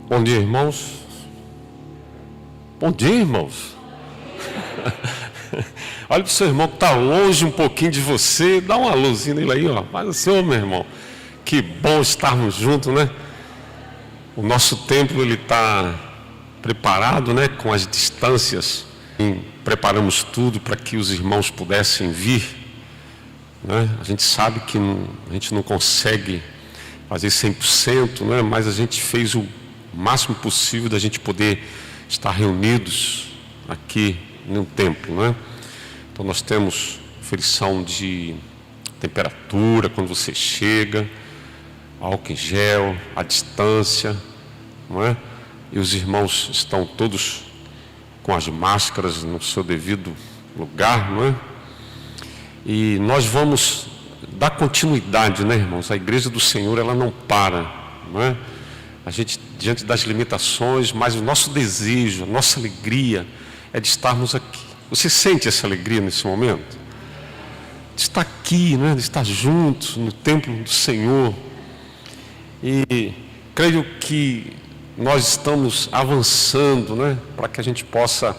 Bom dia, irmãos. Bom dia, irmãos. Olha para o seu irmão que está longe um pouquinho de você. Dá uma luzinha nele aí, ó. Faz assim, ô meu irmão. Que bom estarmos juntos, né? O nosso templo ele está preparado, né? Com as distâncias. E preparamos tudo para que os irmãos pudessem vir, né? A gente sabe que a gente não consegue fazer 100%, né? Mas a gente fez o máximo possível da gente poder estar reunidos aqui no templo, né? Então nós temos aferição de temperatura quando você chega, álcool em gel, a distância, não é? E os irmãos estão todos com as máscaras no seu devido lugar, não é? E nós vamos dar continuidade, né, irmãos? A igreja do Senhor, ela não para, não é? A gente, diante das limitações, mas o nosso desejo, a nossa alegria é de estarmos aqui. Você sente essa alegria nesse momento? De estar aqui, né? De estar juntos no templo do Senhor. E creio que nós estamos avançando, né? Para que a gente possa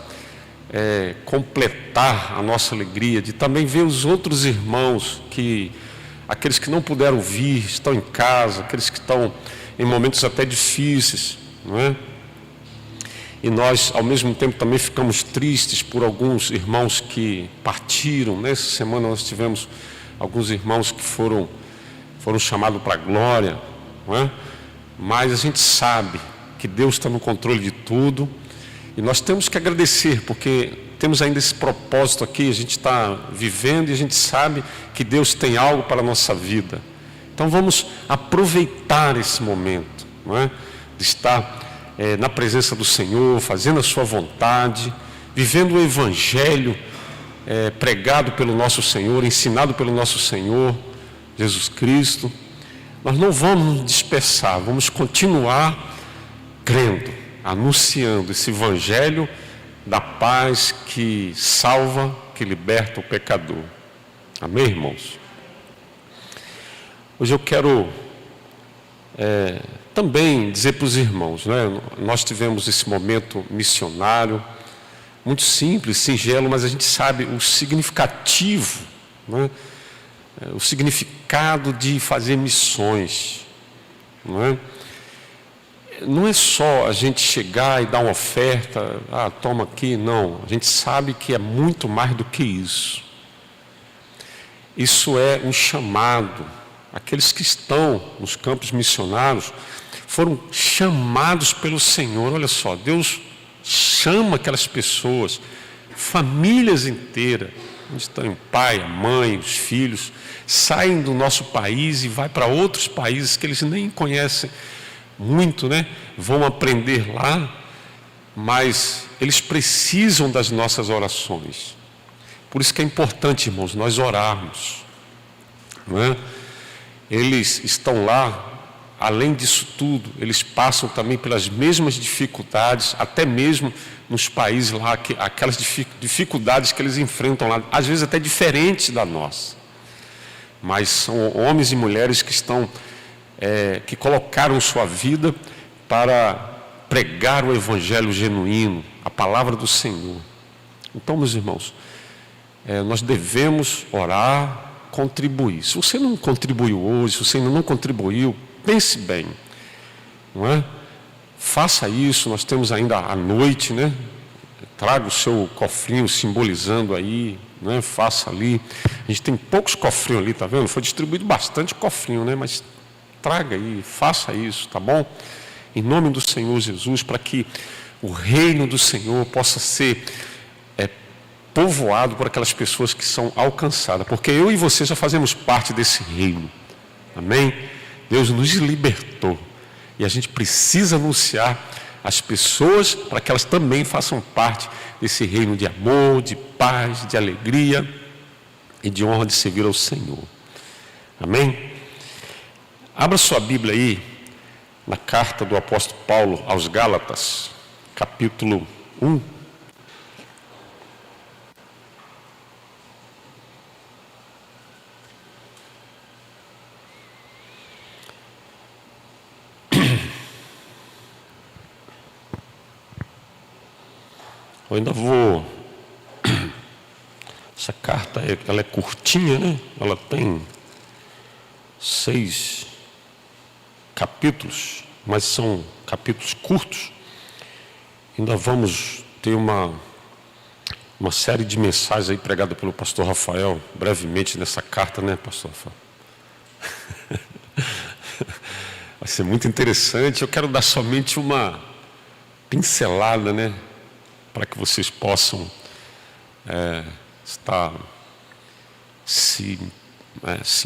completar a nossa alegria, de também ver os outros irmãos, aqueles que não puderam vir, estão em casa, aqueles que estão em momentos até difíceis, não é? E nós, ao mesmo tempo, também ficamos tristes por alguns irmãos que partiram. Nessa semana nós tivemos alguns irmãos que foram chamados para a glória, não é? Mas a gente sabe que Deus está no controle de tudo, e nós temos que agradecer, porque temos ainda esse propósito aqui, a gente está vivendo e a gente sabe que Deus tem algo para a nossa vida. Então vamos aproveitar esse momento, não é? De estar na presença do Senhor, fazendo a sua vontade, vivendo o Evangelho pregado pelo nosso Senhor, ensinado pelo nosso Senhor Jesus Cristo. Nós não vamos nos dispersar, vamos continuar crendo, anunciando esse Evangelho da paz que salva, que liberta o pecador. Amém, irmãos? Hoje eu quero também dizer para os irmãos, né? Nós tivemos esse momento missionário, muito simples, singelo, mas a gente sabe o significativo, né? O significado de fazer missões, não é? Não é só a gente chegar e dar uma oferta, toma aqui, não. A gente sabe que é muito mais do que isso. Isso é um chamado. Aqueles que estão nos campos missionários foram chamados pelo Senhor. Olha só, Deus chama aquelas pessoas, famílias inteiras, onde estão o pai, a mãe, os filhos, saem do nosso país e vai para outros países que eles nem conhecem muito, né? Vão aprender lá, mas eles precisam das nossas orações. Por isso que é importante, irmãos, nós orarmos, não é? Eles estão lá, além disso tudo, eles passam também pelas mesmas dificuldades, até mesmo nos países lá, aquelas dificuldades que eles enfrentam lá, às vezes até diferentes da nossa. Mas são homens e mulheres que que colocaram sua vida para pregar o Evangelho genuíno, a palavra do Senhor. Então, meus irmãos, nós devemos orar, contribuir. Se você não contribuiu hoje, se você ainda não contribuiu, pense bem, não é? Faça isso. Nós temos ainda à noite, né? Traga o seu cofrinho simbolizando aí, né? Faça ali. A gente tem poucos cofrinhos ali, tá vendo? Foi distribuído bastante cofrinho, né? Mas traga aí, faça isso, tá bom? Em nome do Senhor Jesus, para que o reino do Senhor possa ser povoado por aquelas pessoas que são alcançadas, porque eu e você já fazemos parte desse reino, amém? Deus nos libertou e a gente precisa anunciar às pessoas para que elas também façam parte desse reino de amor, de paz, de alegria e de honra de servir ao Senhor, amém? Abra sua Bíblia aí na carta do apóstolo Paulo aos Gálatas, capítulo 1. Eu ainda vou... Essa carta, ela é curtinha, né? Ela tem 6 capítulos, mas são capítulos curtos. Ainda vamos ter uma série de mensagens aí pregadas pelo pastor Rafael, brevemente nessa carta, né, pastor Rafael? Vai ser muito interessante. Eu quero dar somente uma pincelada, né, para que vocês possam estar se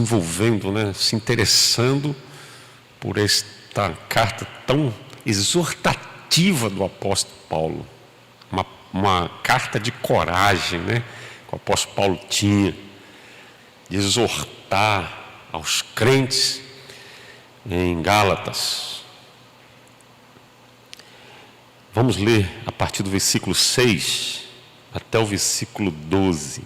envolvendo, né, se interessando por esta carta tão exortativa do apóstolo Paulo. Uma carta de coragem, né, que o apóstolo Paulo tinha, de exortar aos crentes em Gálatas. Vamos ler a partir do versículo 6 até o versículo 12.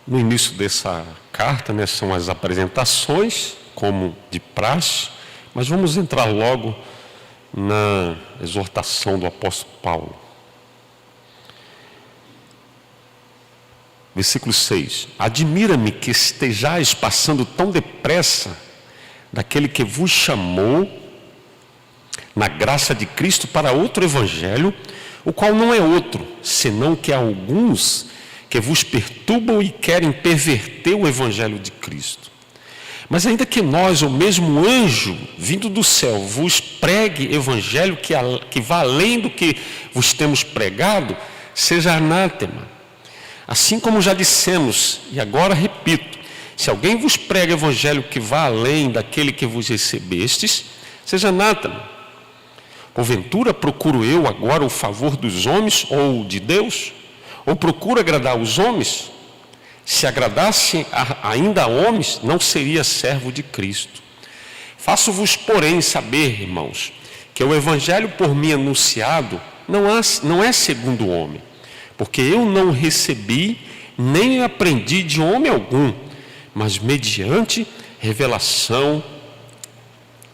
No início dessa carta, né, são as apresentações, como de praxe, mas vamos entrar logo na exortação do apóstolo Paulo. Versículo 6. Admira-me que estejais passando tão depressa daquele que vos chamou na graça de Cristo para outro evangelho, o qual não é outro, senão que há alguns que vos perturbam e querem perverter o evangelho de Cristo. Mas ainda que nós, ou mesmo anjo, vindo do céu, vos pregue evangelho que vá além do que vos temos pregado, seja anátema. Assim como já dissemos, e agora repito, se alguém vos prega evangelho que vá além daquele que vos recebestes, seja anátema. Porventura procuro eu agora o favor dos homens ou de Deus? Ou procuro agradar os homens? Se agradasse ainda a homens, não seria servo de Cristo. Faço-vos, porém, saber, irmãos, que o evangelho por mim anunciado não é segundo o homem, porque eu não recebi, nem aprendi de homem algum, mas mediante revelação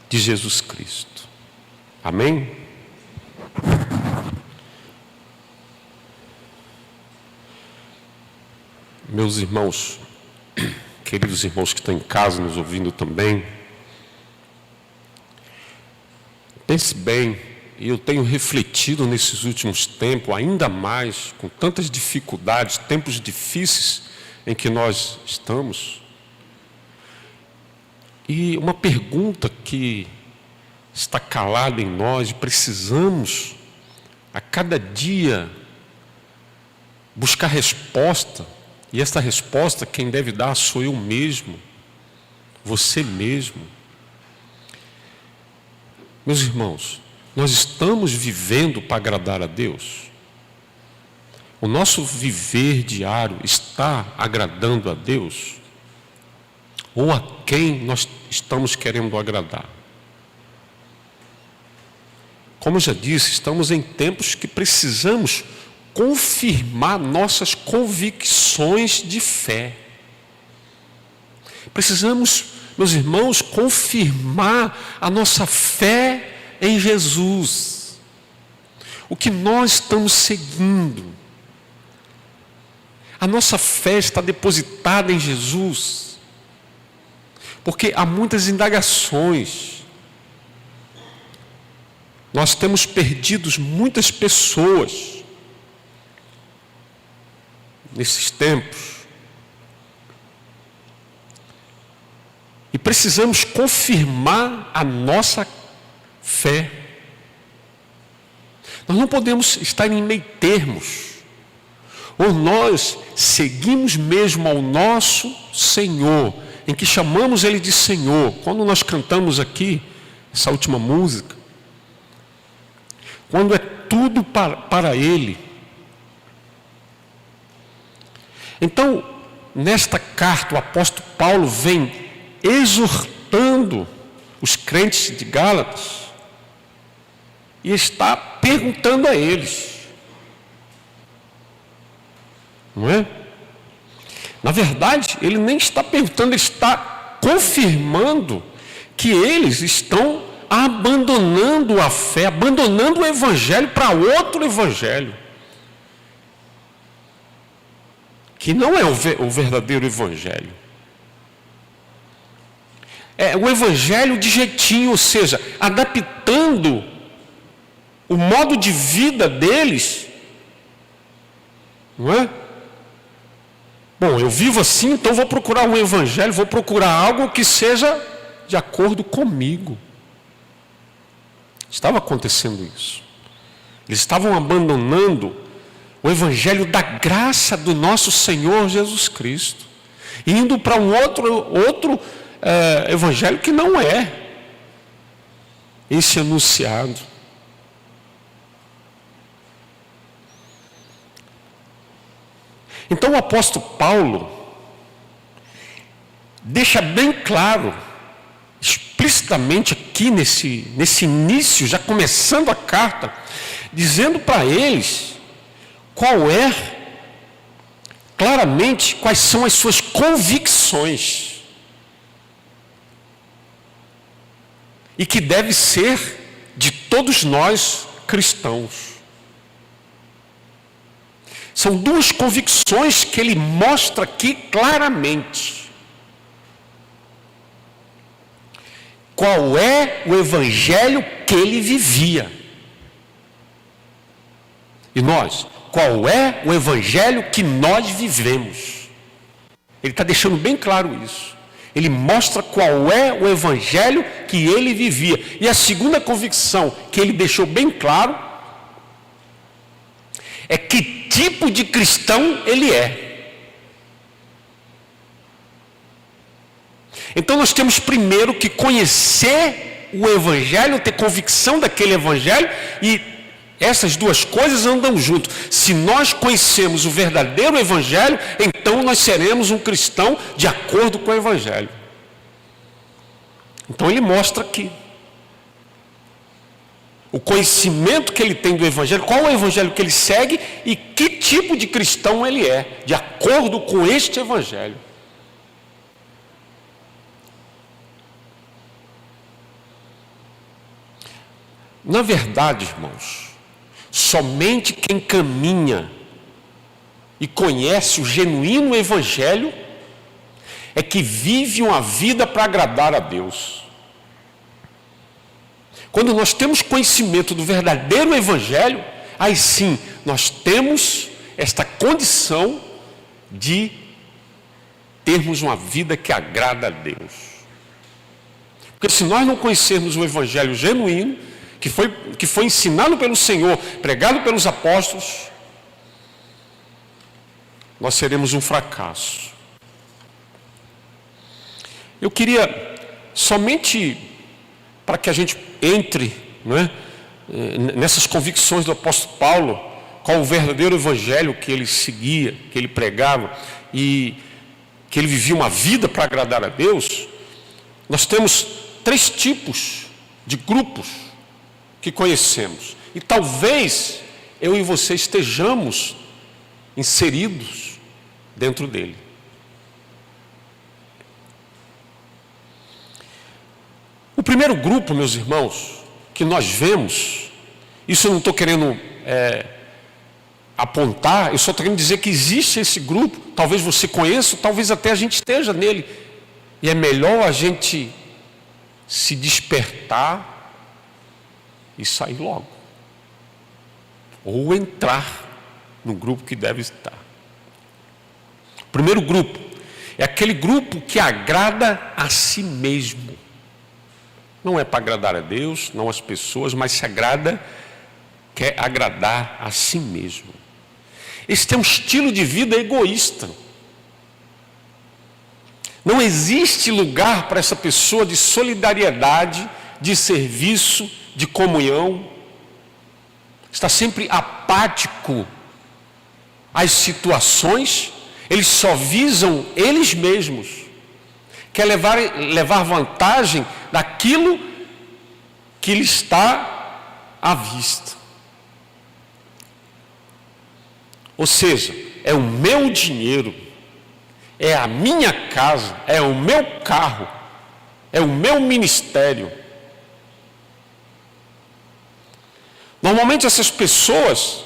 de Jesus Cristo. Amém? Meus irmãos, queridos irmãos que estão em casa nos ouvindo também, pense bem, e eu tenho refletido nesses últimos tempos, ainda mais, com tantas dificuldades, tempos difíceis em que nós estamos. E uma pergunta que está calada em nós, precisamos a cada dia buscar resposta, e essa resposta quem deve dar sou eu mesmo, você mesmo. Meus irmãos, nós estamos vivendo para agradar a Deus? O nosso viver diário está agradando a Deus? Ou a quem nós estamos querendo agradar? Como eu já disse, estamos em tempos que precisamos confirmar nossas convicções de fé. Precisamos, meus irmãos, confirmar a nossa fé em Jesus. O que nós estamos seguindo. A nossa fé está depositada em Jesus. Porque há muitas indagações. Nós temos perdido muitas pessoas nesses tempos. E precisamos confirmar a nossa fé. Nós não podemos estar em meio termos. Ou nós seguimos mesmo ao nosso Senhor, em que chamamos Ele de Senhor. Quando nós cantamos aqui, essa última música, quando é tudo para Ele. Então, nesta carta, o apóstolo Paulo vem exortando os crentes de Gálatas e está perguntando a eles. Não é? Na verdade, ele nem está perguntando, ele está confirmando que eles estão abandonando a fé, abandonando o evangelho para outro evangelho, que não é o verdadeiro evangelho. É o evangelho de jeitinho, ou seja, adaptando o modo de vida deles, não é? Bom, eu vivo assim, então vou procurar um evangelho, vou procurar algo que seja de acordo comigo. Estava acontecendo isso. Eles estavam abandonando o evangelho da graça do nosso Senhor Jesus Cristo, indo para um outro evangelho que não é esse anunciado. Então o apóstolo Paulo deixa bem claro, explicitamente aqui nesse início, já começando a carta, dizendo para eles claramente quais são as suas convicções, e que deve ser de todos nós cristãos. São duas convicções que ele mostra aqui claramente. Qual é o evangelho que ele vivia? E nós? Qual é o evangelho que nós vivemos? Ele está deixando bem claro isso. Ele mostra qual é o evangelho que ele vivia. E a segunda convicção que ele deixou bem claro é que tipo de cristão ele é. Então nós temos primeiro que conhecer o evangelho, ter convicção daquele evangelho, e essas duas coisas andam junto. Se nós conhecemos o verdadeiro evangelho, então nós seremos um cristão de acordo com o evangelho. Então ele mostra aqui o conhecimento que ele tem do evangelho, qual é o evangelho que ele segue e que tipo de cristão ele é, de acordo com este evangelho. Na verdade, irmãos, somente quem caminha e conhece o genuíno evangelho é que vive uma vida para agradar a Deus. Quando nós temos conhecimento do verdadeiro evangelho, aí sim, nós temos esta condição de termos uma vida que agrada a Deus. Porque se nós não conhecermos o evangelho genuíno, que foi ensinado pelo Senhor, pregado pelos apóstolos, nós seremos um fracasso. Eu queria somente, para que a gente entre, não é, nessas convicções do apóstolo Paulo, qual o verdadeiro evangelho que ele seguia, que ele pregava, e que ele vivia uma vida para agradar a Deus. Nós temos 3 tipos de grupos que conhecemos, e talvez eu e você estejamos inseridos dentro dele. O primeiro grupo, meus irmãos, que nós vemos, isso eu não estou querendo apontar, eu só estou querendo dizer que existe esse grupo, talvez você conheça, talvez até a gente esteja nele, e é melhor a gente se despertar e sair logo, ou entrar no grupo que deve estar. O primeiro grupo é aquele grupo que agrada a si mesmo. Não é para agradar a Deus, não as pessoas, mas quer agradar a si mesmo. Esse tem um estilo de vida egoísta. Não existe lugar para essa pessoa de solidariedade, de serviço, de comunhão. Está sempre apático às situações. Eles só visam eles mesmos. Quer levar vantagem daquilo que lhe está à vista. Ou seja, é o meu dinheiro, é a minha casa, é o meu carro, é o meu ministério. Normalmente essas pessoas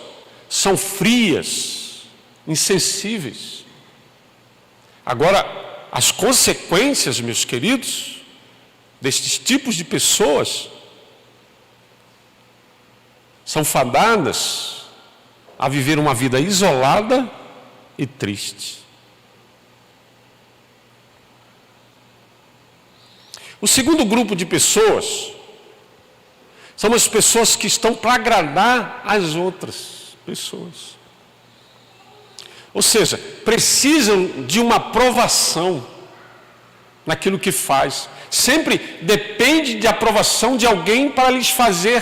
são frias, insensíveis. Agora, as consequências, meus queridos, destes tipos de pessoas são fadadas a viver uma vida isolada e triste. O segundo grupo de pessoas são as pessoas que estão para agradar as outras pessoas. Ou seja, precisam de uma aprovação naquilo que faz. Sempre depende de aprovação de alguém para lhes fazer,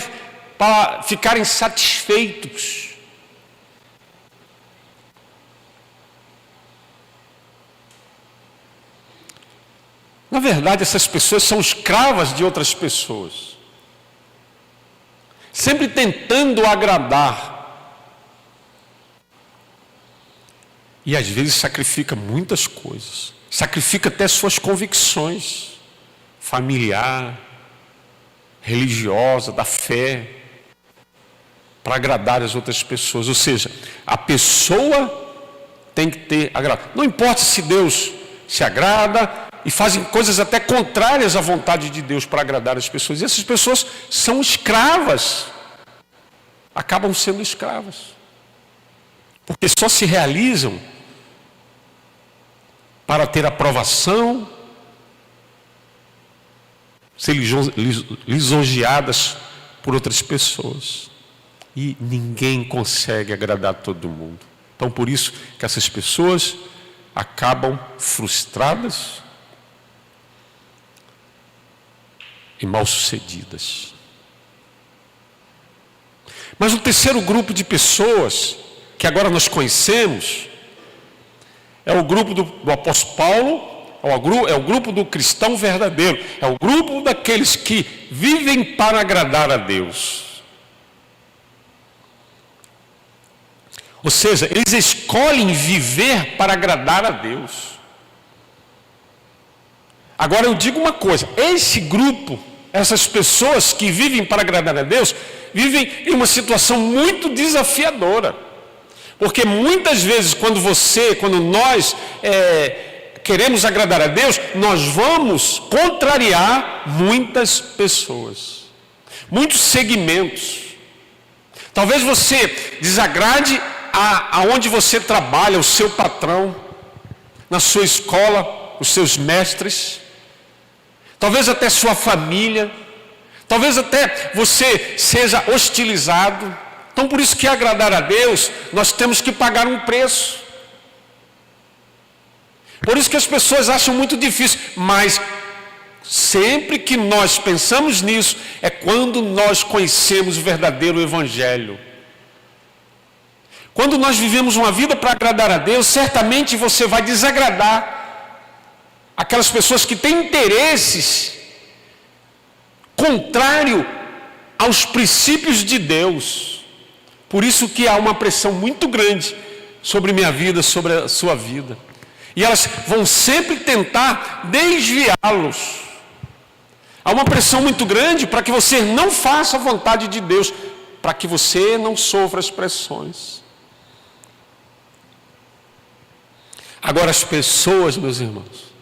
para ficarem satisfeitos. Na verdade, essas pessoas são escravas de outras pessoas, sempre tentando agradar. E às vezes sacrifica muitas coisas, sacrifica até suas convicções, familiar, religiosa, da fé, para agradar as outras pessoas. Ou seja, a pessoa tem que ter agrado. Não importa se Deus se agrada, e fazem coisas até contrárias à vontade de Deus para agradar as pessoas. E essas pessoas são escravas, acabam sendo escravas, porque só se realizam para ter aprovação, ser lisonjeadas por outras pessoas. E ninguém consegue agradar todo mundo. Então, por isso que essas pessoas acabam frustradas e mal-sucedidas. Mas o terceiro grupo de pessoas que agora nós conhecemos é o grupo do apóstolo Paulo, é o grupo do cristão verdadeiro, é o grupo daqueles que vivem para agradar a Deus. Ou seja, eles escolhem viver para agradar a Deus. Agora eu digo uma coisa, esse grupo, essas pessoas que vivem para agradar a Deus, vivem em uma situação muito desafiadora. Porque muitas vezes quando nós queremos agradar a Deus, nós vamos contrariar muitas pessoas, muitos segmentos. Talvez você desagrade aonde você trabalha, o seu patrão, na sua escola, os seus mestres, talvez até sua família, talvez até você seja hostilizado. Então, por isso que agradar a Deus, nós temos que pagar um preço. Por isso que as pessoas acham muito difícil, mas sempre que nós pensamos nisso, é quando nós conhecemos o verdadeiro Evangelho. Quando nós vivemos uma vida para agradar a Deus, certamente você vai desagradar aquelas pessoas que têm interesses contrário aos princípios de Deus. Por isso que há uma pressão muito grande sobre minha vida, sobre a sua vida. E elas vão sempre tentar desviá-los. Há uma pressão muito grande para que você não faça a vontade de Deus, para que você não sofra as pressões. Agora, as pessoas, meus irmãos,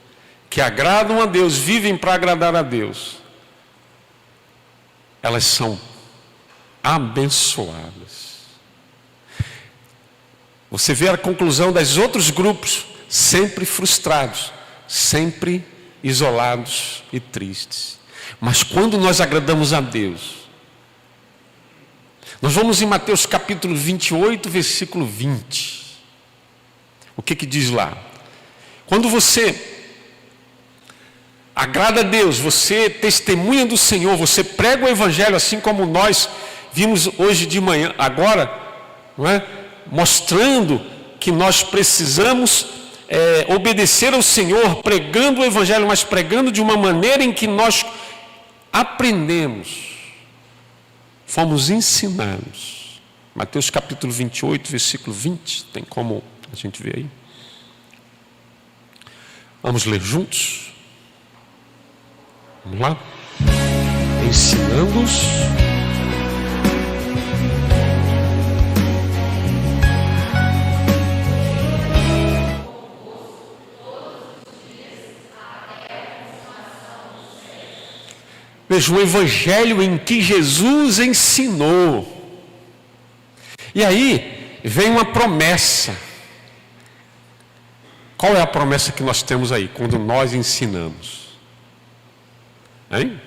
que agradam a Deus, vivem para agradar a Deus, elas são abençoadas. Você vê a conclusão dos outros grupos, sempre frustrados, sempre isolados e tristes. Mas quando nós agradamos a Deus, nós vamos em Mateus capítulo 28, versículo 20. O que diz lá? Quando você agrada a Deus, você testemunha do Senhor, você prega o Evangelho, assim como nós vimos hoje de manhã, agora, não é? Mostrando que nós precisamos obedecer ao Senhor, pregando o Evangelho, mas pregando de uma maneira em que nós aprendemos, fomos ensinados. Mateus capítulo 28, versículo 20, tem como a gente ver aí? Vamos ler juntos? Vamos lá? Ensinando-os Veja, um evangelho em que Jesus ensinou. E aí vem uma promessa. Qual é a promessa que nós temos aí, quando nós ensinamos? Hein?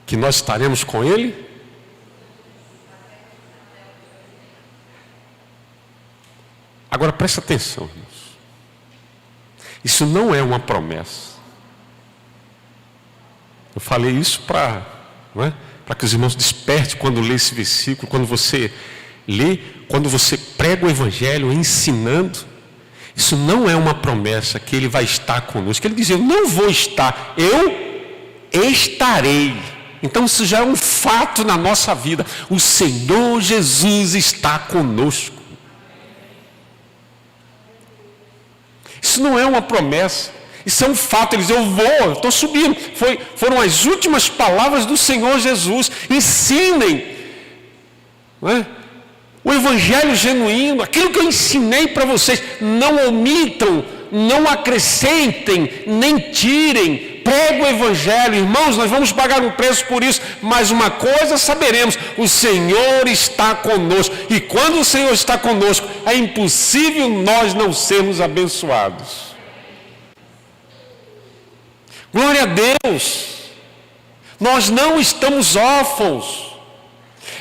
Que nós estaremos com Ele? Agora presta atenção, irmãos. Isso não é uma promessa. Eu falei isso para que os irmãos despertem quando lê esse versículo, quando você lê, quando você prega o Evangelho ensinando. Isso não é uma promessa que Ele vai estar conosco. Ele diz, eu não vou estar, eu estarei. Então isso já é um fato na nossa vida. O Senhor Jesus está conosco. Isso não é uma promessa. Isso é um fato. Ele diz, eu estou subindo. Foram as últimas palavras do Senhor Jesus. Ensinem, não é? O evangelho genuíno, aquilo que eu ensinei para vocês. Não omitam, não acrescentem, nem tirem. Pregue o evangelho. Irmãos, nós vamos pagar um preço por isso. Mas uma coisa saberemos, o Senhor está conosco. E quando o Senhor está conosco, é impossível nós não sermos abençoados. Glória a Deus. Nós não estamos órfãos.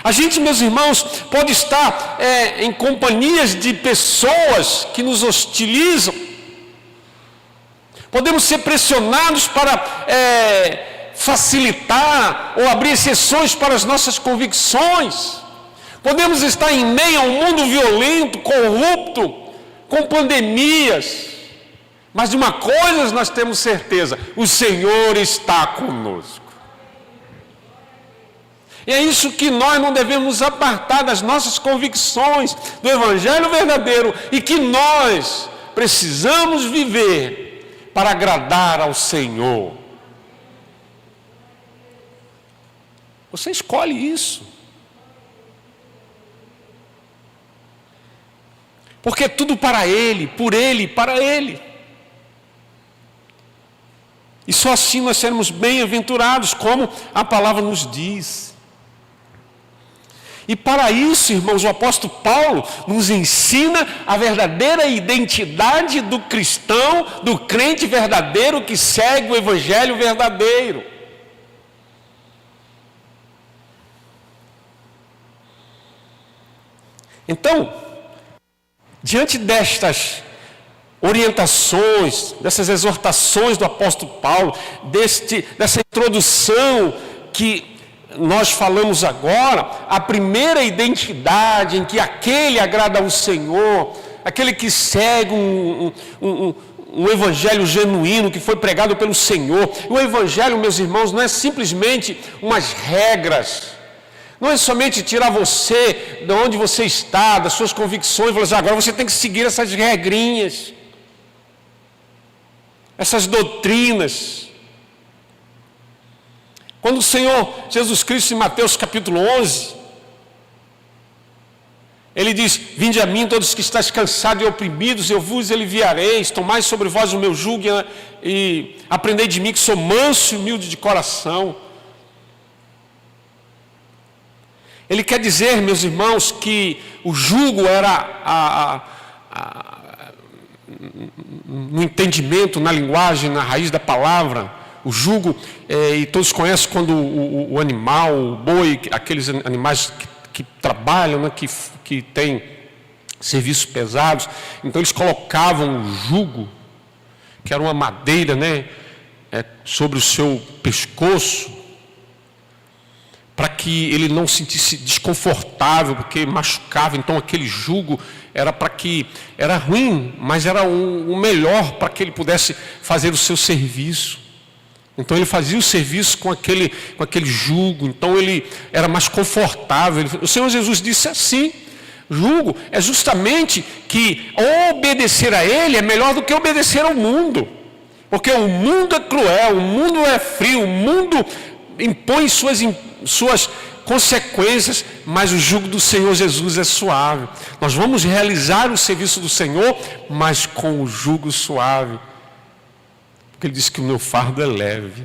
A gente, meus irmãos, pode estar em companhias de pessoas que nos hostilizam. Podemos ser pressionados para facilitar ou abrir exceções para as nossas convicções. Podemos estar em meio a um mundo violento, corrupto, com pandemias. Mas de uma coisa nós temos certeza: o Senhor está conosco. E é isso que nós não devemos apartar das nossas convicções do Evangelho verdadeiro e que nós precisamos viver para agradar ao Senhor. Você escolhe isso. Porque é tudo para Ele, por Ele, para Ele. E só assim nós seremos bem-aventurados, como a palavra nos diz. E para isso, irmãos, o apóstolo Paulo nos ensina a verdadeira identidade do cristão, do crente verdadeiro que segue o evangelho verdadeiro. Então, diante destas orientações, dessas exortações do apóstolo Paulo, dessa introdução que nós falamos agora, a primeira identidade em que aquele agrada ao Senhor, aquele que segue um evangelho genuíno que foi pregado pelo Senhor. O evangelho, meus irmãos, não é simplesmente umas regras, não é somente tirar você de onde você está, das suas convicções, e falar assim, agora você tem que seguir essas regrinhas, essas doutrinas. Quando o Senhor Jesus Cristo, em Mateus capítulo 11, Ele diz, vinde a mim todos que estáis cansados e oprimidos, eu vos aliviarei, tomai sobre vós o meu jugo e aprendei de mim que sou manso e humilde de coração. Ele quer dizer, meus irmãos, que o jugo era no entendimento, na linguagem, na raiz da palavra. O jugo, e todos conhecem quando o animal, o boi, aqueles animais que trabalham, né, que têm serviços pesados, então eles colocavam o jugo, que era uma madeira, né, sobre o seu pescoço, para que ele não se sentisse desconfortável, porque machucava. Então aquele jugo era ruim, mas era o melhor para que ele pudesse fazer o seu serviço. Então ele fazia o serviço com aquele jugo, então ele era mais confortável. O Senhor Jesus disse assim, jugo é justamente que obedecer a Ele é melhor do que obedecer ao mundo. Porque o mundo é cruel, o mundo é frio, o mundo impõe suas consequências, mas o jugo do Senhor Jesus é suave. Nós vamos realizar o serviço do Senhor, mas com o jugo suave. Porque Ele disse que o meu fardo é leve.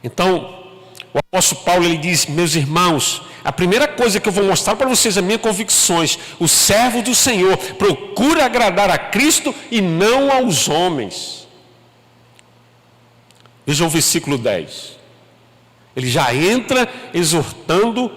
Então, o apóstolo Paulo, ele diz: meus irmãos, a primeira coisa que eu vou mostrar para vocês, as minhas convicções: o servo do Senhor procura agradar a Cristo e não aos homens. Veja o versículo 10. Ele já entra exortando: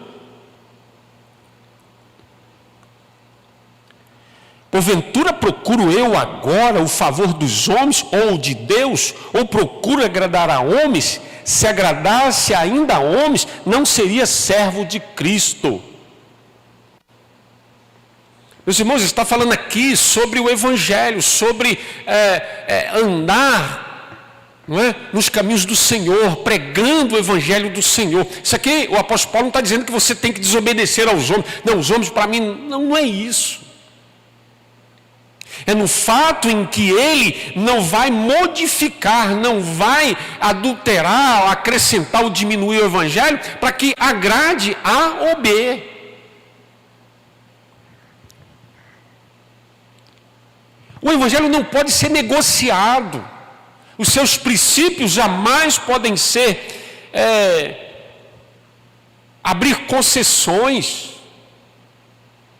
porventura procuro eu agora o favor dos homens ou de Deus, ou procuro agradar a homens? Se agradasse ainda a homens, não seria servo de Cristo. Meus irmãos, está falando aqui sobre o Evangelho, sobre andar, não é, nos caminhos do Senhor, pregando o Evangelho do Senhor. Isso aqui, o apóstolo Paulo não está dizendo que você tem que desobedecer aos homens. Não, os homens para mim, não é isso. É no fato em que ele não vai modificar, não vai adulterar, acrescentar ou diminuir o Evangelho para que agrade A ou B. O Evangelho não pode ser negociado. Os seus princípios jamais podem ser abrir concessões.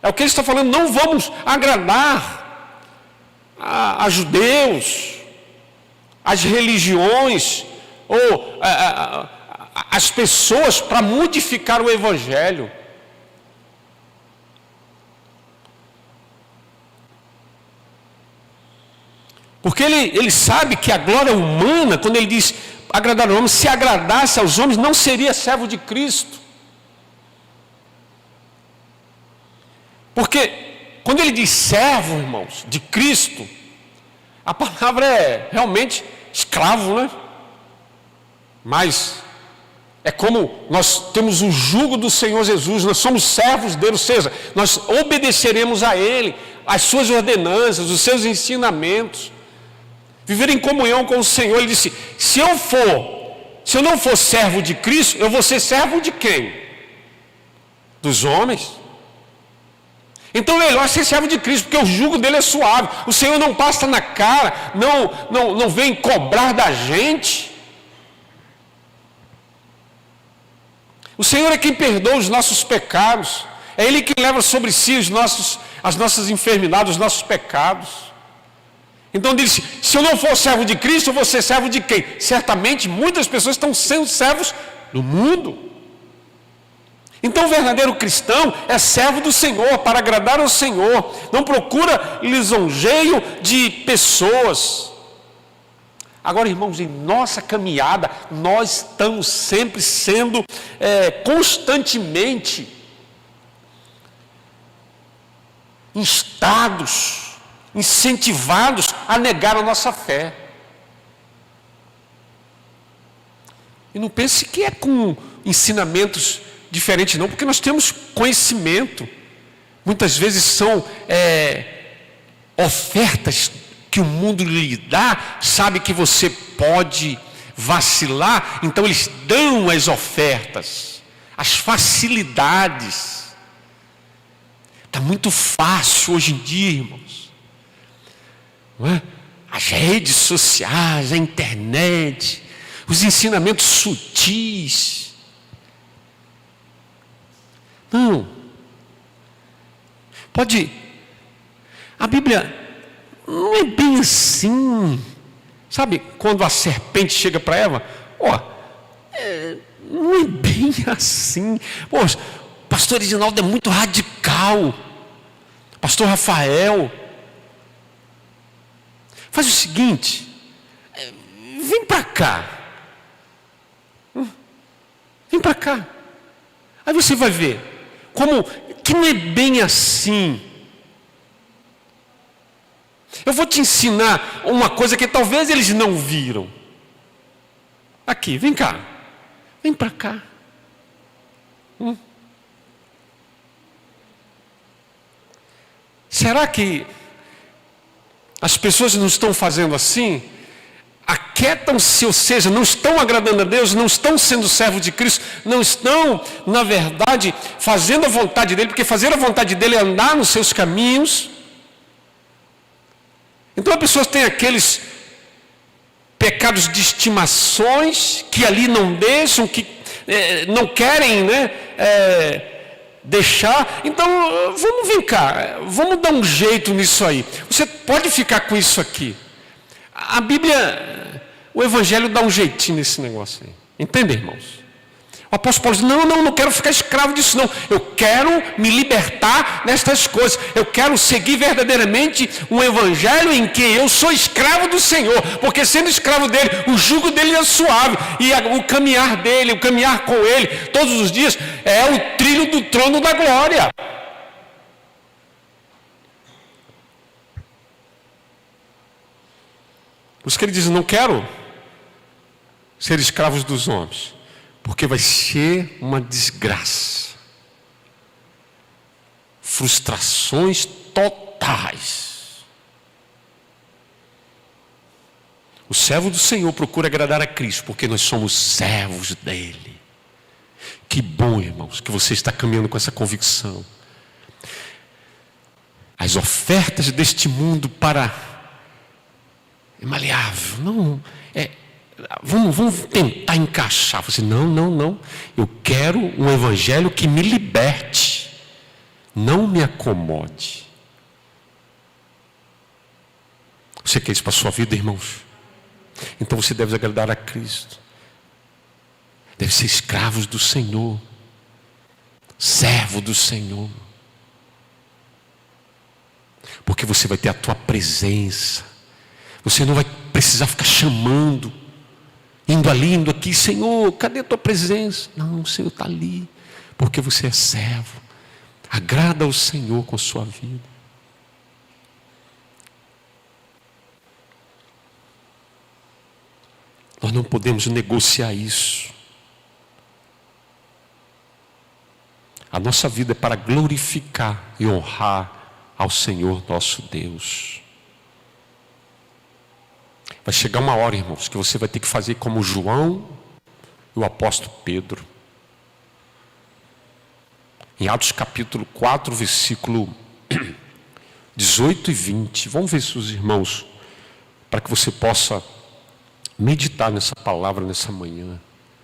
É o que ele está falando: não vamos agradar a judeus, as religiões, ou as pessoas para modificar o Evangelho. Porque ele sabe que a glória humana, quando ele diz agradar ao homem, se agradasse aos homens, não seria servo de Cristo. Porque quando ele diz servo, irmãos, de Cristo, a palavra é realmente escravo, né? Mas é como nós temos o jugo do Senhor Jesus, nós somos servos dele, ou seja, nós obedeceremos a ele, as suas ordenanças, os seus ensinamentos, viver em comunhão com o Senhor. Ele disse: se eu não for servo de Cristo, eu vou ser servo de quem? Dos homens. Então é melhor ser servo de Cristo, porque o jugo dele é suave. O Senhor não passa na cara, não vem cobrar da gente. O Senhor é quem perdoa os nossos pecados. É Ele que leva sobre si as nossas enfermidades, os nossos pecados. Então ele disse: se eu não for servo de Cristo, eu vou ser servo de quem? Certamente muitas pessoas estão sendo servos do mundo. Então o verdadeiro cristão é servo do Senhor, para agradar ao Senhor. Não procura lisonjeio de pessoas. Agora, irmãos, em nossa caminhada, nós estamos sempre sendo constantemente instados, incentivados a negar a nossa fé. E não pense que é com ensinamentos diferentes, não, porque nós temos conhecimento. Muitas vezes são ofertas que o mundo lhe dá, sabe que você pode vacilar, então eles dão as ofertas, as facilidades. Está muito fácil hoje em dia, irmãos, não é? As redes sociais, a internet, os ensinamentos sutis. Não. A Bíblia não é bem assim. Sabe quando a serpente chega para Eva? Não é bem assim. O pastor Edinaldo é muito radical. Pastor Rafael, faz o seguinte, vem para cá. Vem para cá. Aí você vai ver como que não é bem assim. Eu vou te ensinar uma coisa que talvez eles não viram. Aqui, vem cá. Vem para cá. Será que as pessoas não estão fazendo assim? Aquietam-se, ou seja, não estão agradando a Deus, não estão sendo servos de Cristo, não estão, na verdade, fazendo a vontade dEle, porque fazer a vontade dEle é andar nos seus caminhos. Então as pessoas têm aqueles pecados de estimações que ali não deixam, que não querem, né, deixar. Então, vem cá, vamos dar um jeito nisso aí. Você pode ficar com isso aqui. A Bíblia, o Evangelho dá um jeitinho nesse negócio aí. Entende, irmãos? O apóstolo Paulo diz, não quero ficar escravo disso não. Eu quero me libertar destas coisas. Eu quero seguir verdadeiramente um evangelho em que eu sou escravo do Senhor. Porque sendo escravo dele, o jugo dele é suave. E o caminhar dele, o caminhar com ele, todos os dias, é o trilho do trono da glória. Por isso que ele diz, não quero ser escravos dos homens. Porque vai ser uma desgraça. Frustrações totais. O servo do Senhor procura agradar a Cristo, porque nós somos servos dele. Que bom, irmãos, que você está caminhando com essa convicção. As ofertas deste mundo para... é maleável, não... Vamos tentar encaixar. Você, não. Eu quero um evangelho que me liberte. Não me acomode. Você quer isso para a sua vida, irmãos? Então você deve agradar a Cristo. Deve ser escravos do Senhor. Servo do Senhor. Porque você vai ter a tua presença. Você não vai precisar ficar chamando. Indo ali, indo aqui, Senhor, cadê a tua presença? Não, o Senhor está ali, porque você é servo. Agrada ao Senhor com a sua vida. Nós não podemos negociar isso. A nossa vida é para glorificar e honrar ao Senhor nosso Deus. Vai chegar uma hora, irmãos, que você vai ter que fazer como João e o apóstolo Pedro. Em Atos capítulo 4, versículo 18 e 20. Vamos ver isso, os irmãos, para que você possa meditar nessa palavra nessa manhã.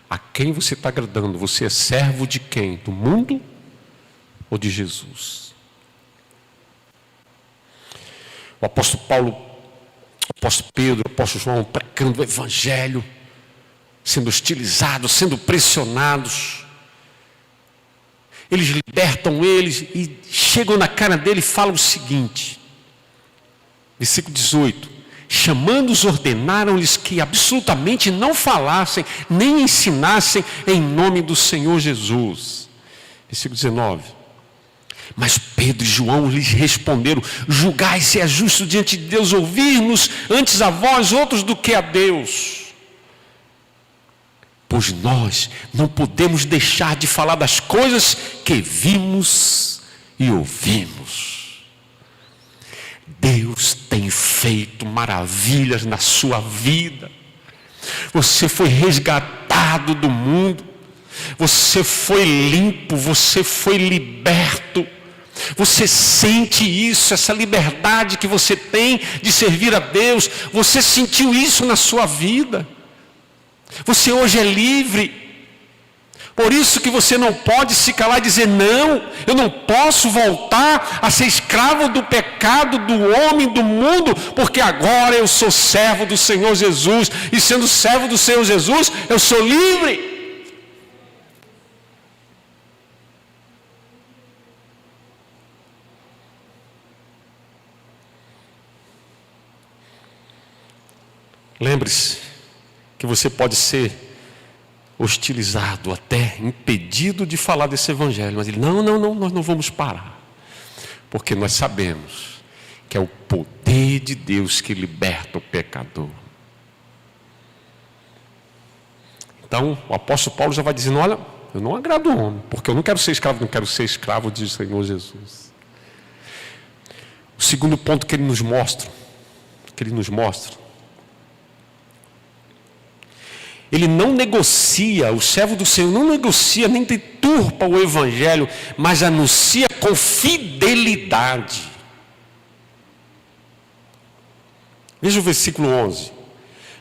A quem você está agradando? Você é servo de quem? Do mundo ou de Jesus? O apóstolo Paulo, o apóstolo Pedro, o apóstolo João, pregando o evangelho, sendo hostilizados, sendo pressionados. Eles libertam eles e chegam na cara dele e falam o seguinte, versículo 18: chamando-os, ordenaram-lhes que absolutamente não falassem, nem ensinassem em nome do Senhor Jesus. Versículo 19: mas Pedro e João lhes responderam: julgai se é justo diante de Deus ouvir-nos antes a vós outros do que a Deus. Pois nós não podemos deixar de falar das coisas que vimos e ouvimos. Deus tem feito maravilhas na sua vida. Você foi resgatado do mundo. Você foi limpo, você foi liberto. Você sente isso, essa liberdade que você tem de servir a Deus. Você sentiu isso na sua vida. Você hoje é livre. Por isso que você não pode se calar e dizer: não, eu não posso voltar a ser escravo do pecado, do homem, do mundo, porque agora eu sou servo do Senhor Jesus, e sendo servo do Senhor Jesus, eu sou livre. Lembre-se que você pode ser hostilizado, até impedido de falar desse evangelho, mas ele, não, nós não vamos parar, porque nós sabemos que é o poder de Deus que liberta o pecador. Então o apóstolo Paulo já vai dizendo: olha, eu não agrado o homem, porque eu não quero ser escravo, não quero ser escravo do Senhor Jesus. O segundo ponto que ele nos mostra, ele não negocia, o servo do Senhor não negocia, nem deturpa o evangelho, mas anuncia com fidelidade. Veja o versículo 11: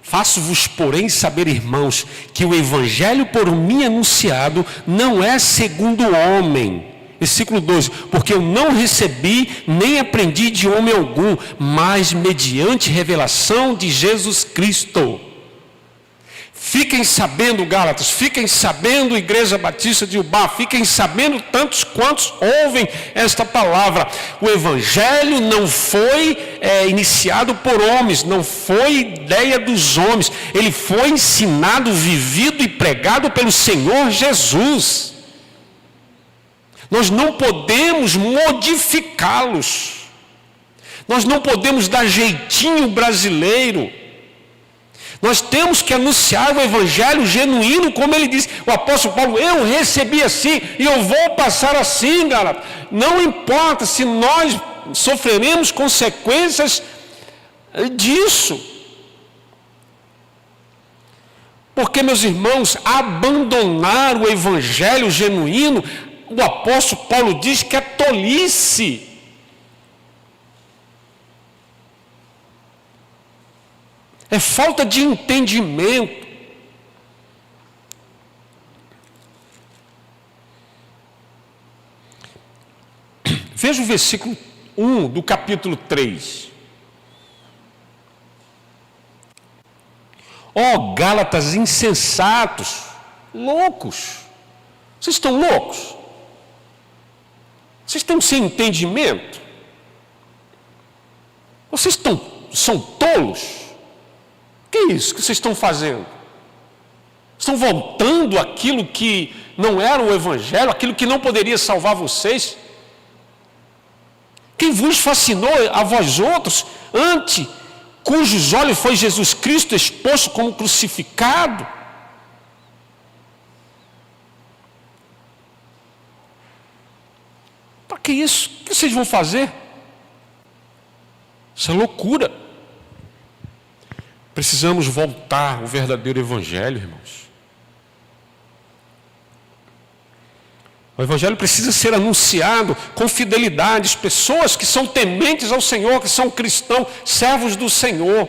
Faço-vos, porém, saber, irmãos, que o evangelho por mim anunciado não é segundo o homem. Versículo 12, porque eu não recebi nem aprendi de homem algum, mas mediante revelação de Jesus Cristo. Fiquem sabendo, Gálatas, fiquem sabendo, Igreja Batista de Ubá, fiquem sabendo tantos quantos ouvem esta palavra. O Evangelho não foi iniciado por homens, não foi ideia dos homens. Ele foi ensinado, vivido e pregado pelo Senhor Jesus. Nós não podemos modificá-los. Nós não podemos dar jeitinho brasileiro. Nós temos que anunciar o evangelho genuíno, como ele disse, o apóstolo Paulo, eu recebi assim e eu vou passar assim, galera. Não importa se nós sofreremos consequências disso. Porque, meus irmãos, abandonar o evangelho genuíno, o apóstolo Paulo diz que é tolice. É falta de entendimento. Veja o versículo 1 do capítulo 3. Ó Gálatas insensatos, loucos. Vocês estão loucos? Vocês estão sem entendimento? Vocês são tolos? O que é isso que vocês estão fazendo? Estão voltando àquilo que não era o evangelho, aquilo que não poderia salvar vocês? Quem vos fascinou a vós outros, ante cujos olhos foi Jesus Cristo exposto como crucificado? Para que isso? O que vocês vão fazer? Isso é loucura. Precisamos voltar ao verdadeiro evangelho, irmãos. O evangelho precisa ser anunciado com fidelidade. As pessoas que são tementes ao Senhor, que são cristãos, servos do Senhor,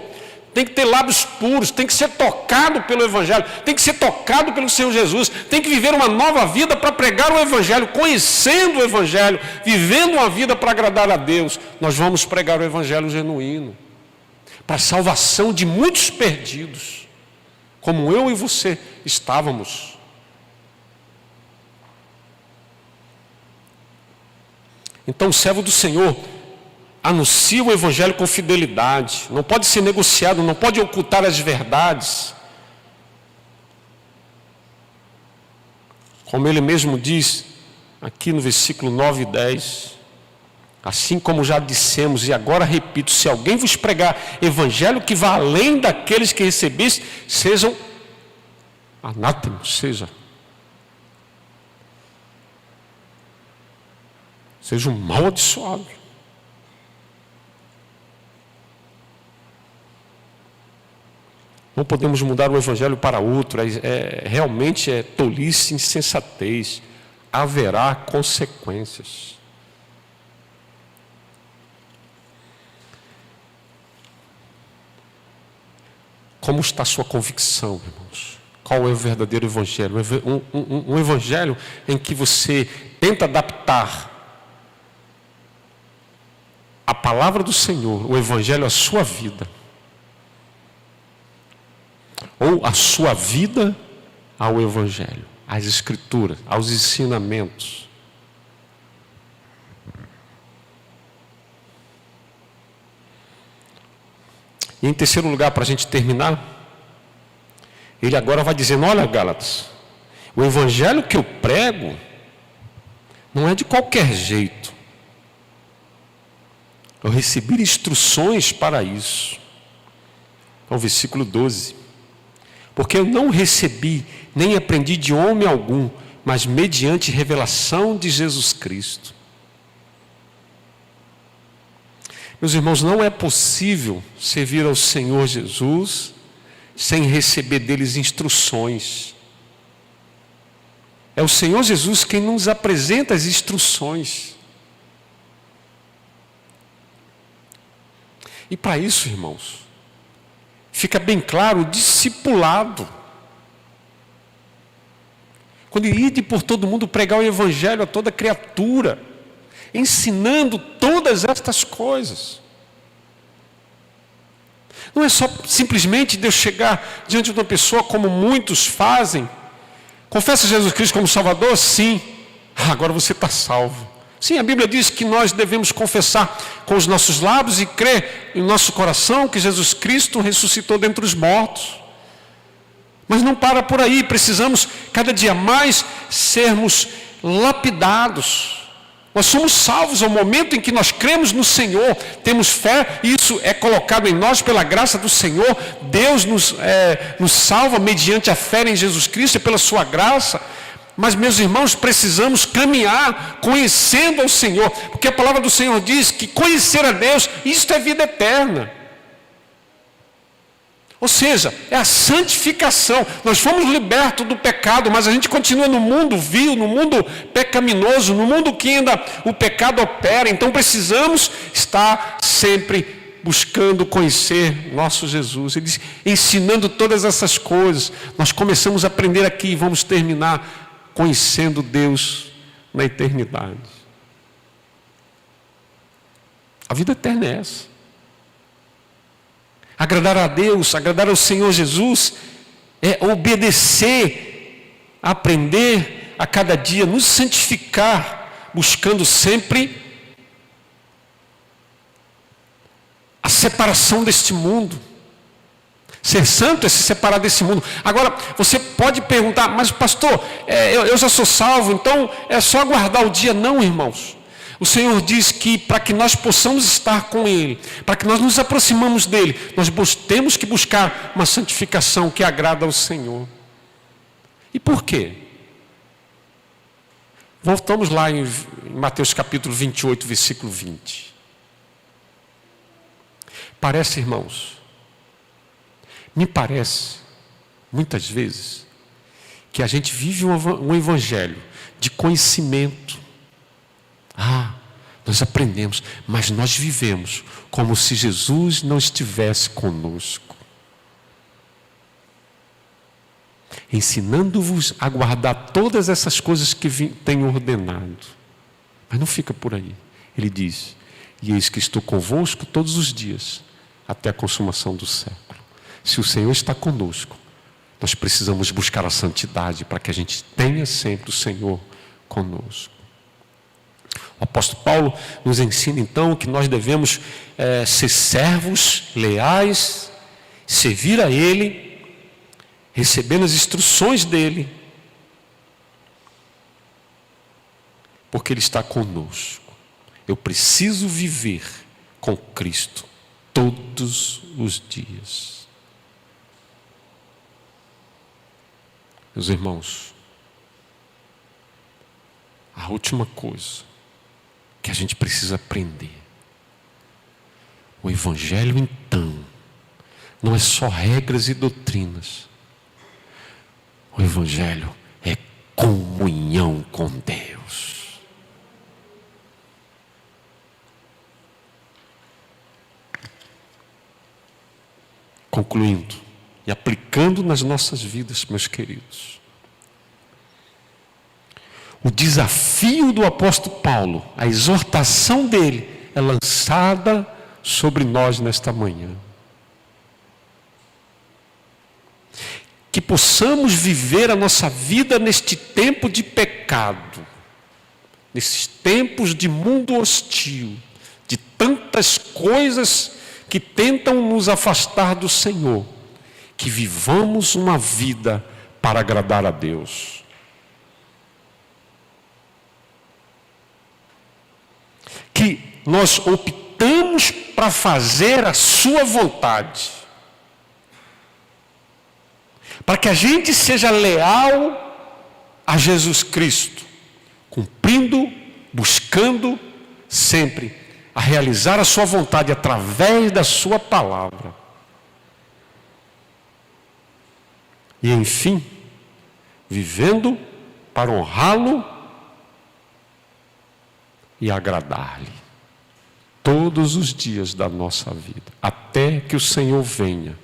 tem que ter lábios puros, tem que ser tocado pelo evangelho, tem que ser tocado pelo Senhor Jesus, tem que viver uma nova vida para pregar o evangelho, conhecendo o evangelho, vivendo uma vida para agradar a Deus. Nós vamos pregar o evangelho genuíno, para a salvação de muitos perdidos, como eu e você estávamos. Então o servo do Senhor anuncia o evangelho com fidelidade, não pode ser negociado, não pode ocultar as verdades. Como ele mesmo diz aqui no versículo 9 e 10, assim como já dissemos, e agora repito, se alguém vos pregar evangelho que vá além daqueles que recebeste, sejam anátemas, sejam amaldiçoados. Não podemos mudar o evangelho para outro, realmente é tolice, insensatez. Haverá consequências. Como está a sua convicção, irmãos? Qual é o verdadeiro evangelho? Um evangelho em que você tenta adaptar a palavra do Senhor, o evangelho à sua vida. Ou a sua vida ao evangelho, às escrituras, aos ensinamentos. E em terceiro lugar, para a gente terminar, ele agora vai dizendo, olha Gálatas, o evangelho que eu prego não é de qualquer jeito. Eu recebi instruções para isso. Então, versículo 12. Porque eu não recebi, nem aprendi de homem algum, mas mediante revelação de Jesus Cristo. Meus irmãos, não é possível servir ao Senhor Jesus sem receber deles instruções. É o Senhor Jesus quem nos apresenta as instruções. E para isso, irmãos, fica bem claro o discipulado. Quando ide por todo mundo pregar o evangelho a toda criatura, ensinando todas estas coisas. Não é só simplesmente Deus chegar diante de uma pessoa como muitos fazem. Confessa Jesus Cristo como Salvador? Sim. Agora você está salvo. Sim, a Bíblia diz que nós devemos confessar com os nossos lábios e crer em nosso coração que Jesus Cristo ressuscitou dentre os mortos. Mas não para por aí, precisamos cada dia mais sermos lapidados. Nós somos salvos ao momento em que nós cremos no Senhor, temos fé, isso é colocado em nós pela graça do Senhor. Deus nos salva mediante a fé em Jesus Cristo e pela sua graça. Mas, meus irmãos, precisamos caminhar conhecendo ao Senhor, porque a palavra do Senhor diz que conhecer a Deus, isto é vida eterna. Ou seja, é a santificação. Nós fomos libertos do pecado, mas a gente continua no mundo vil, no mundo pecaminoso, no mundo que ainda o pecado opera. Então precisamos estar sempre buscando conhecer nosso Jesus. Ele diz, ensinando todas essas coisas. Nós começamos a aprender aqui e vamos terminar conhecendo Deus na eternidade. A vida eterna é essa. Agradar a Deus, agradar ao Senhor Jesus, é obedecer, aprender a cada dia, nos santificar, buscando sempre a separação deste mundo. Ser santo é se separar desse mundo. Agora, você pode perguntar, mas pastor, eu já sou salvo, então é só aguardar o dia. Não, irmãos. O Senhor diz que para que nós possamos estar com Ele, para que nós nos aproximamos dEle, nós temos que buscar uma santificação que agrada ao Senhor. E por quê? Voltamos lá em Mateus capítulo 28, versículo 20. Parece, irmãos, me parece, muitas vezes, que a gente vive um evangelho de conhecimento. Nós aprendemos, mas nós vivemos como se Jesus não estivesse conosco. Ensinando-vos a guardar todas essas coisas que tenho ordenado. Mas não fica por aí. Ele diz, e eis que estou convosco todos os dias, até a consumação do século. Se o Senhor está conosco, nós precisamos buscar a santidade para que a gente tenha sempre o Senhor conosco. O apóstolo Paulo nos ensina então que nós devemos ser servos leais, servir a Ele, recebendo as instruções dEle, porque Ele está conosco. Eu preciso viver com Cristo todos os dias. Meus irmãos, a última coisa que a gente precisa aprender. O Evangelho, então, não é só regras e doutrinas. O Evangelho é comunhão com Deus. Concluindo e aplicando nas nossas vidas, meus queridos. O desafio do apóstolo Paulo, a exortação dele, é lançada sobre nós nesta manhã. Que possamos viver a nossa vida neste tempo de pecado, nesses tempos de mundo hostil, de tantas coisas que tentam nos afastar do Senhor, que vivamos uma vida para agradar a Deus. Que nós optamos para fazer a sua vontade. Para que a gente seja leal a Jesus Cristo, cumprindo, buscando sempre a realizar a sua vontade através da sua palavra. E enfim, vivendo para honrá-lo e agradar-lhe todos os dias da nossa vida, até que o Senhor venha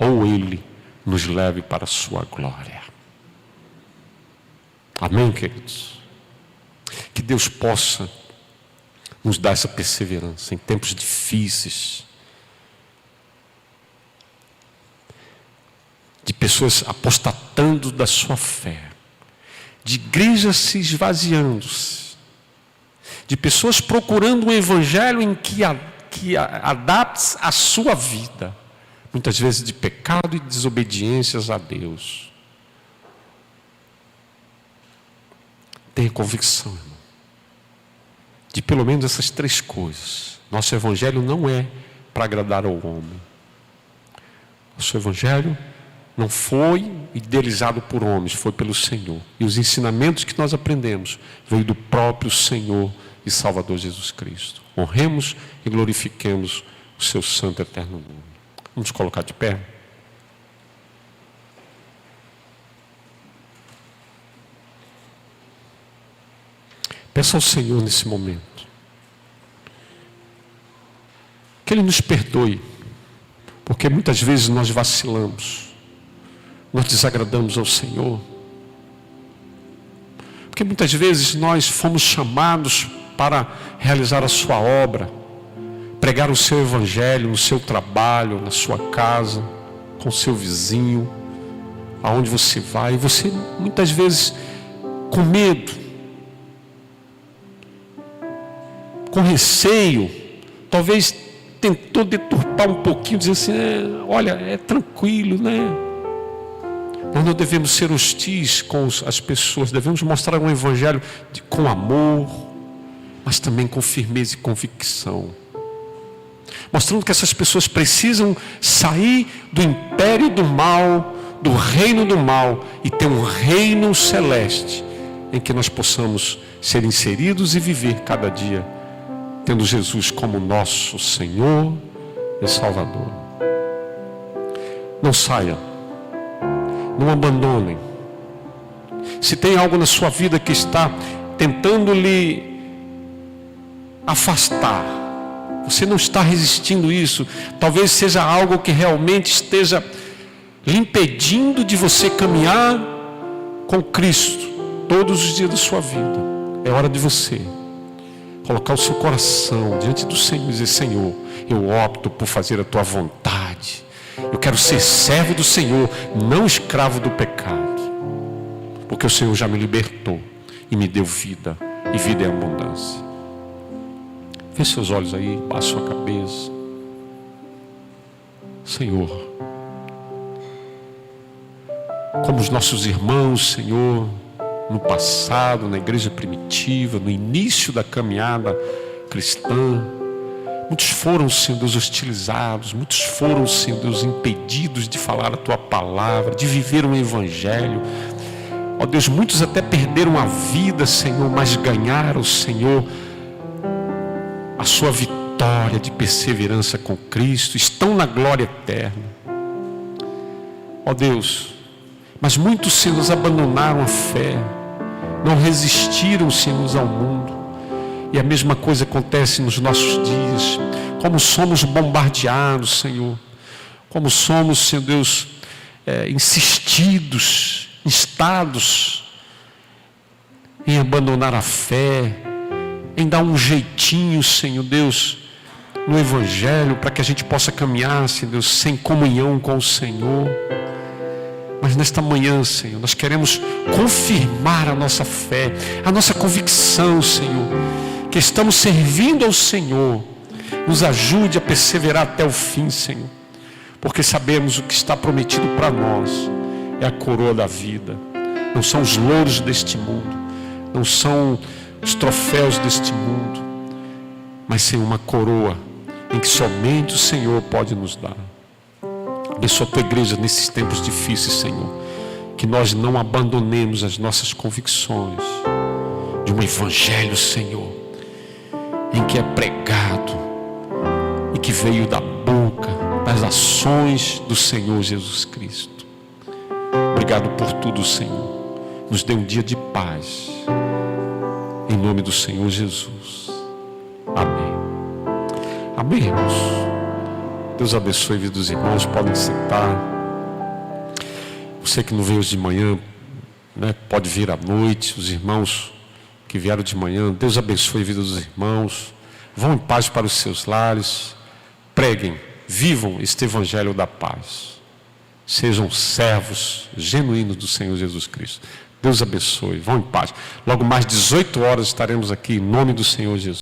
ou Ele nos leve para a sua glória. Amém, queridos? Que Deus possa nos dar essa perseverança em tempos difíceis, de pessoas apostatando da sua fé, de igrejas se esvaziando-se, de pessoas procurando um evangelho em que adapte a sua vida, muitas vezes de pecado e desobediências a Deus. Tenha convicção, irmão, de pelo menos essas 3 coisas. Nosso evangelho não é para agradar ao homem. Nosso evangelho não foi idealizado por homens, foi pelo Senhor. E os ensinamentos que nós aprendemos veio do próprio Senhor e Salvador Jesus Cristo. Honremos e glorifiquemos o seu santo e eterno nome. Vamos colocar de pé. Peça ao Senhor nesse momento que Ele nos perdoe, porque muitas vezes nós vacilamos, nós desagradamos ao Senhor, porque muitas vezes nós fomos chamados para realizar a sua obra, pregar o seu evangelho no seu trabalho, na sua casa, com o seu vizinho, aonde você vai, e você muitas vezes com medo, com receio, talvez tentou deturpar um pouquinho, dizer assim, olha, é tranquilo, né? Nós não devemos ser hostis com as pessoas, devemos mostrar um evangelho com amor, mas também com firmeza e convicção, mostrando que essas pessoas precisam sair do império do mal, do reino do mal, e ter um reino celeste, em que nós possamos ser inseridos e viver cada dia tendo Jesus como nosso Senhor e Salvador. Não saia, não abandonem. Se tem algo na sua vida que está tentando lhe afastar, você não está resistindo isso, talvez seja algo que realmente esteja lhe impedindo de você caminhar com Cristo todos os dias da sua vida. É hora de você colocar o seu coração diante do Senhor e dizer, Senhor, eu opto por fazer a tua vontade. Eu quero ser servo do Senhor, não escravo do pecado. Porque o Senhor já me libertou e me deu vida, e vida é abundância. Feche seus olhos aí, baixe sua cabeça. Senhor, como os nossos irmãos, Senhor, no passado, na igreja primitiva, no início da caminhada cristã, muitos foram, Senhor Deus, hostilizados, muitos foram, Senhor Deus, impedidos de falar a tua palavra, de viver um evangelho. Ó Deus, muitos até perderam a vida, Senhor, mas ganharam, Senhor, a sua vitória de perseverança com Cristo, estão na glória eterna. Ó Deus, mas muitos, Senhor, abandonaram a fé, não resistiram, Senhor, ao mundo. E a mesma coisa acontece nos nossos dias. Como somos bombardeados, Senhor. Como somos, Senhor Deus, insistidos, instados em abandonar a fé, em dar um jeitinho, Senhor Deus, no Evangelho, para que a gente possa caminhar, Senhor Deus, sem comunhão com o Senhor. Mas nesta manhã, Senhor, nós queremos confirmar a nossa fé, a nossa convicção, Senhor, que estamos servindo ao Senhor. Nos ajude a perseverar até o fim, Senhor, porque sabemos o que está prometido para nós é a coroa da vida. Não são os louros deste mundo, não são os troféus deste mundo, mas sim uma coroa em que somente o Senhor pode nos dar. Abençoa a tua igreja nesses tempos difíceis, Senhor, que nós não abandonemos as nossas convicções de um evangelho, Senhor, em que é pregado e que veio da boca, das ações do Senhor Jesus Cristo. Obrigado por tudo, Senhor. Nos dê um dia de paz, em nome do Senhor Jesus. Amém. Amém, irmãos. Deus abençoe a vida dos irmãos, podem sentar. Você que não veio hoje de manhã, né, pode vir à noite. Os irmãos que vieram de manhã, Deus abençoe a vida dos irmãos. Vão em paz para os seus lares. Preguem, vivam este evangelho da paz. Sejam servos genuínos do Senhor Jesus Cristo. Deus abençoe, vão em paz. Logo mais 18 horas estaremos aqui em nome do Senhor Jesus.